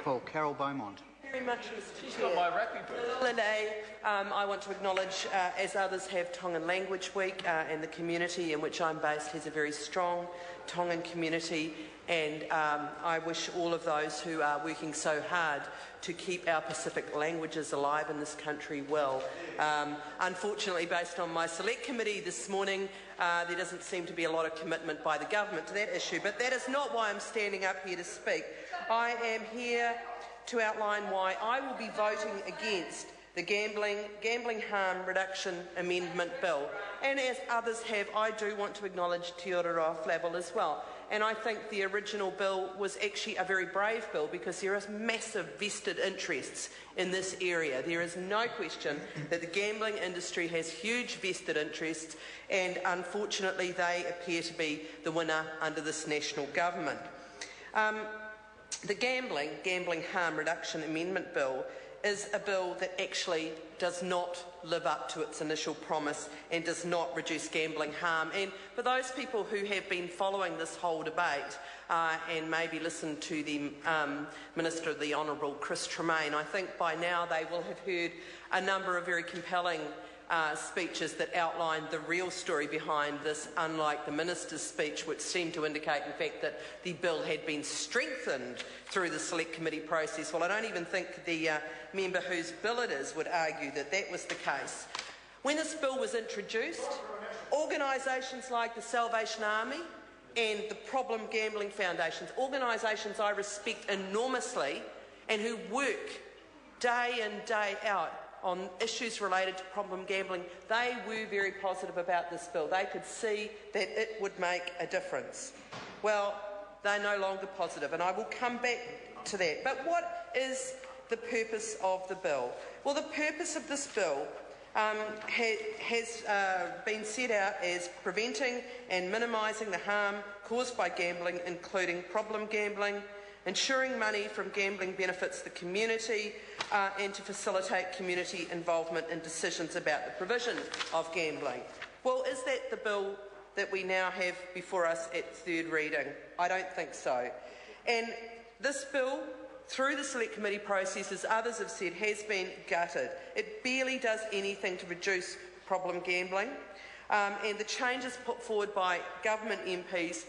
Call Carol Beaumont. Very much, Mr. Chair. I want to acknowledge, as others have, Tongan Language Week, and the community in which I'm based has a very strong Tongan community, and I wish all of those who are working so hard to keep our Pacific languages alive in this country well. Unfortunately, based on my select committee this morning, there doesn't seem to be a lot of commitment by the government to that issue, but that is not why I'm standing up here to speak. I am here to outline why I will be voting against the Gambling Harm Reduction Amendment Bill. And as others have, I do want to acknowledge Te Ora Flavel as well. And I think the original bill was actually a very brave bill because there is massive vested interests in this area. There is no question that the gambling industry has huge vested interests, and unfortunately they appear to be the winner under this national government. The Gambling Harm Reduction Amendment Bill is a bill that actually does not live up to its initial promise and does not reduce gambling harm. And for those people who have been following this whole debate and maybe listened to the Minister, the Honourable Chris Tremaine, I think by now they will have heard a number of very compelling speeches that outlined the real story behind this, unlike the Minister's speech, which seemed to indicate, in fact, that the bill had been strengthened through the Select Committee process. Well, I don't even think the member whose bill it is would argue that that was the case. When this bill was introduced, organisations like the Salvation Army and the Problem Gambling Foundations, organisations I respect enormously and who work day in, day out on issues related to problem gambling, they were very positive about this bill. They could see that it would make a difference. Well, they're no longer positive, and I will come back to that. But what is the purpose of the bill? Well, the purpose of this bill has been set out as preventing and minimising the harm caused by gambling, including problem gambling, ensuring money from gambling benefits the community, and to facilitate community involvement in decisions about the provision of gambling. Well, is that the bill that we now have before us at third reading? I don't think so. And this bill, through the Select Committee process, as others have said, has been gutted. It barely does anything to reduce problem gambling, and the changes put forward by government MPs,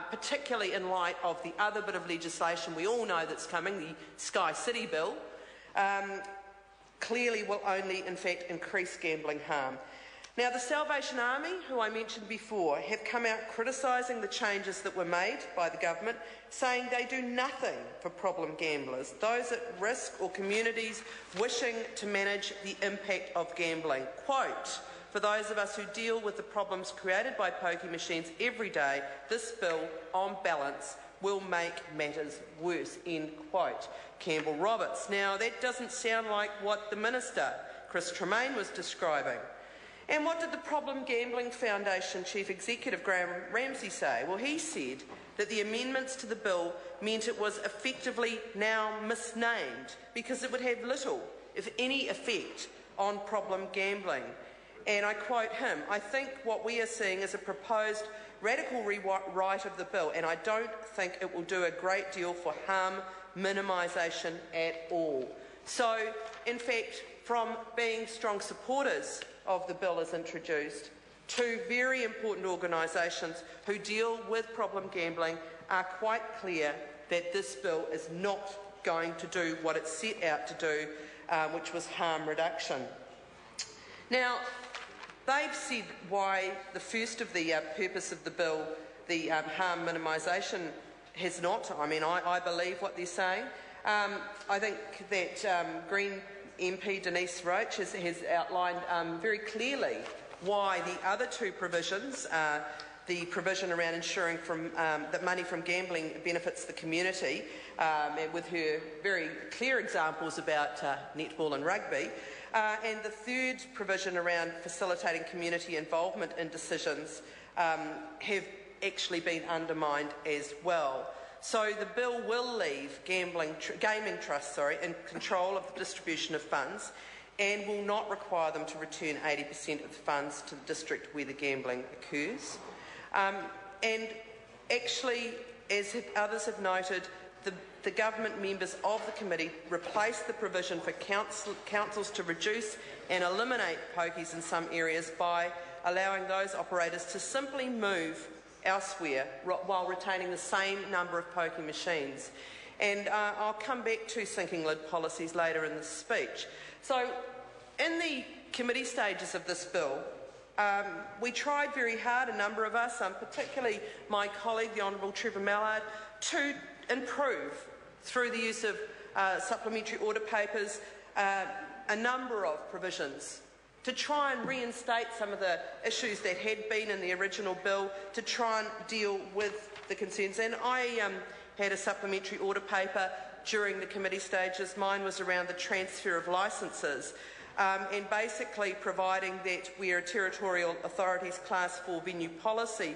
particularly in light of the other bit of legislation we all know that's coming, the Sky City Bill, clearly will only, in fact, increase gambling harm. Now, the Salvation Army, who I mentioned before, have come out criticising the changes that were made by the government, saying they do nothing for problem gamblers, those at risk or communities wishing to manage the impact of gambling. Quote, "For those of us who deal with the problems created by pokie machines every day, this bill, on balance, will make matters worse," end quote. Campbell Roberts. Now, that doesn't sound like what the Minister, Chris Tremaine, was describing. And what did the Problem Gambling Foundation Chief Executive Graham Ramsey say? Well, he said that the amendments to the bill meant it was effectively now misnamed because it would have little, if any, effect on problem gambling. And I quote him, "I think what we are seeing is a proposed radical rewrite of the bill, and I don't think it will do a great deal for harm minimisation at all." So, in fact, from being strong supporters of the bill as introduced, two very important organisations who deal with problem gambling are quite clear that this bill is not going to do what it set out to do, which was harm reduction. Now, they've said why the first of the purpose of the bill, the harm minimisation, has not. I mean, I believe what they're saying. I think that Green MP Denise Roach has outlined very clearly why the other two provisions, the provision around ensuring that money from gambling benefits the community, with her very clear examples about netball and rugby, and the third provision around facilitating community involvement in decisions have actually been undermined as well. So the bill will leave gaming trusts in control of the distribution of funds and will not require them to return 80% of the funds to the district where the gambling occurs. And actually, as others have noted, the government members of the committee replaced the provision for councils to reduce and eliminate pokies in some areas by allowing those operators to simply move elsewhere while retaining the same number of pokie machines. And I'll come back to sinking lid policies later in this speech. So in the committee stages of this bill, we tried very hard, a number of us, particularly my colleague, the Honourable Trevor Mallard, to improve, through the use of supplementary order papers, a number of provisions to try and reinstate some of the issues that had been in the original bill, to try and deal with the concerns. And I had a supplementary order paper during the committee stages. Mine was around the transfer of licences, and basically providing that where a territorial authority's Class 4 venue policy,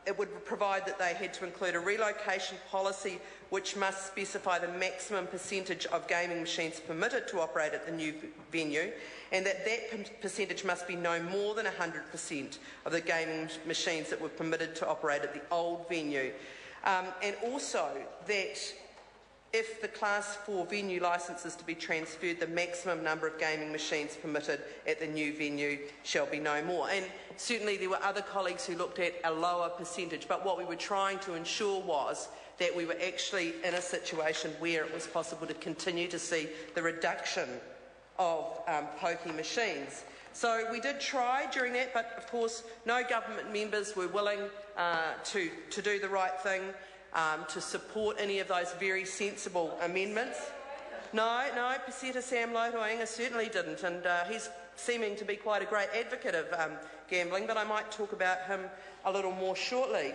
it would provide that they had to include a relocation policy which must specify the maximum percentage of gaming machines permitted to operate at the new venue, and that percentage must be no more than 100% of the gaming machines that were permitted to operate at the old venue. And also that if the Class 4 venue licence is to be transferred, the maximum number of gaming machines permitted at the new venue shall be no more. And certainly there were other colleagues who looked at a lower percentage, but what we were trying to ensure was that we were actually in a situation where it was possible to continue to see the reduction of pokie machines. So we did try during that, but of course no government members were willing to do the right thing, to support any of those very sensible amendments. No, Peseta Sam Lotoanga certainly didn't, and he's seeming to be quite a great advocate of gambling, but I might talk about him a little more shortly.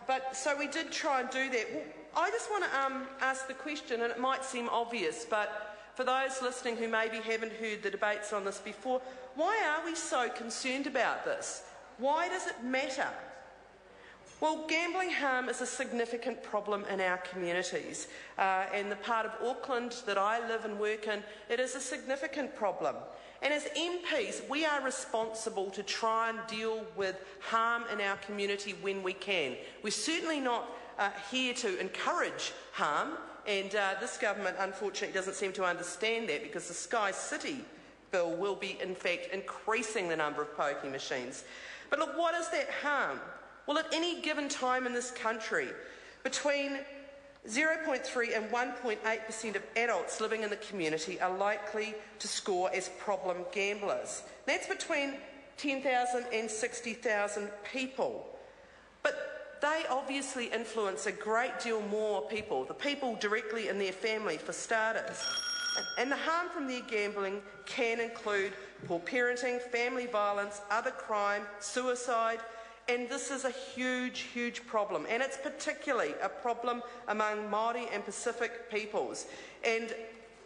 But so we did try and do that. Well, I just want to ask the question, and it might seem obvious, but for those listening who maybe haven't heard the debates on this before, why are we so concerned about this? Why does it matter? Well, gambling harm is a significant problem in our communities. And the part of Auckland that I live and work in, it is a significant problem. And as MPs, we are responsible to try and deal with harm in our community when we can. We're certainly not here to encourage harm, and this government unfortunately doesn't seem to understand that, because the Sky City bill will be in fact increasing the number of pokie machines. But look, what is that harm? Well, at any given time in this country, between 0.3 and 1.8% of adults living in the community are likely to score as problem gamblers. That's between 10,000 and 60,000 people. But they obviously influence a great deal more people, the people directly in their family for starters. And the harm from their gambling can include poor parenting, family violence, other crime, suicide, and this is a huge, huge problem. And it's particularly a problem among Māori and Pacific peoples and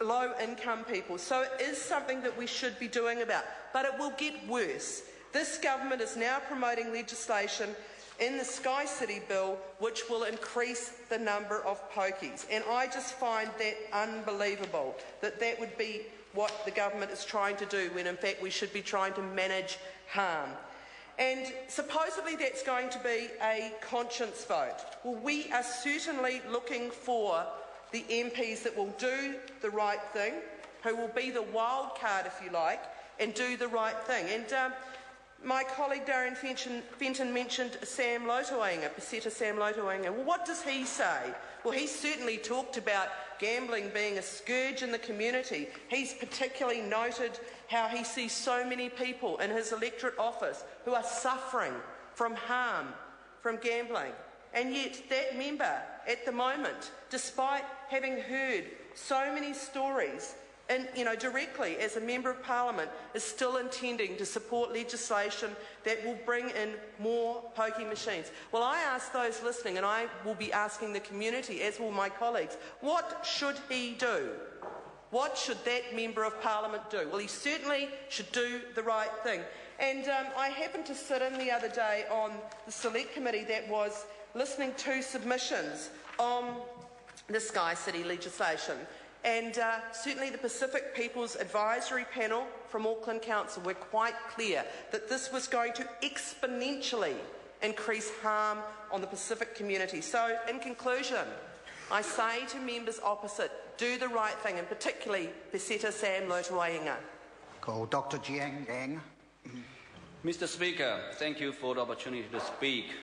low-income people. So it is something that we should be doing about. But it will get worse. This government is now promoting legislation in the Sky City bill which will increase the number of pokies. And I just find that unbelievable, that that would be what the government is trying to do, when in fact we should be trying to manage harm. And supposedly that's going to be a conscience vote. Well, we are certainly looking for the MPs that will do the right thing, who will be the wild card, if you like, and do the right thing. And my colleague Darian Fenton mentioned Sam Lotoanga, Peseta Sam Lotoanga. Well, what does he say? Well, he certainly talked about gambling being a scourge in the community. He's particularly noted how he sees so many people in his electorate office who are suffering from harm from gambling. And yet that member at the moment, despite having heard so many stories, and directly as a Member of Parliament, is still intending to support legislation that will bring in more pokie machines. Well, I ask those listening, and I will be asking the community, as will my colleagues, what should he do? What should that Member of Parliament do? Well, he certainly should do the right thing. And I happened to sit in the other day on the Select Committee that was listening to submissions on the Sky City legislation. And certainly the Pacific People's Advisory Panel from Auckland Council were quite clear that this was going to exponentially increase harm on the Pacific community. So, in conclusion, I say to members opposite, do the right thing, and particularly Peseta Sam Lotuainga. Call Dr. Jiang Yang. Mr. Speaker, thank you for the opportunity to speak.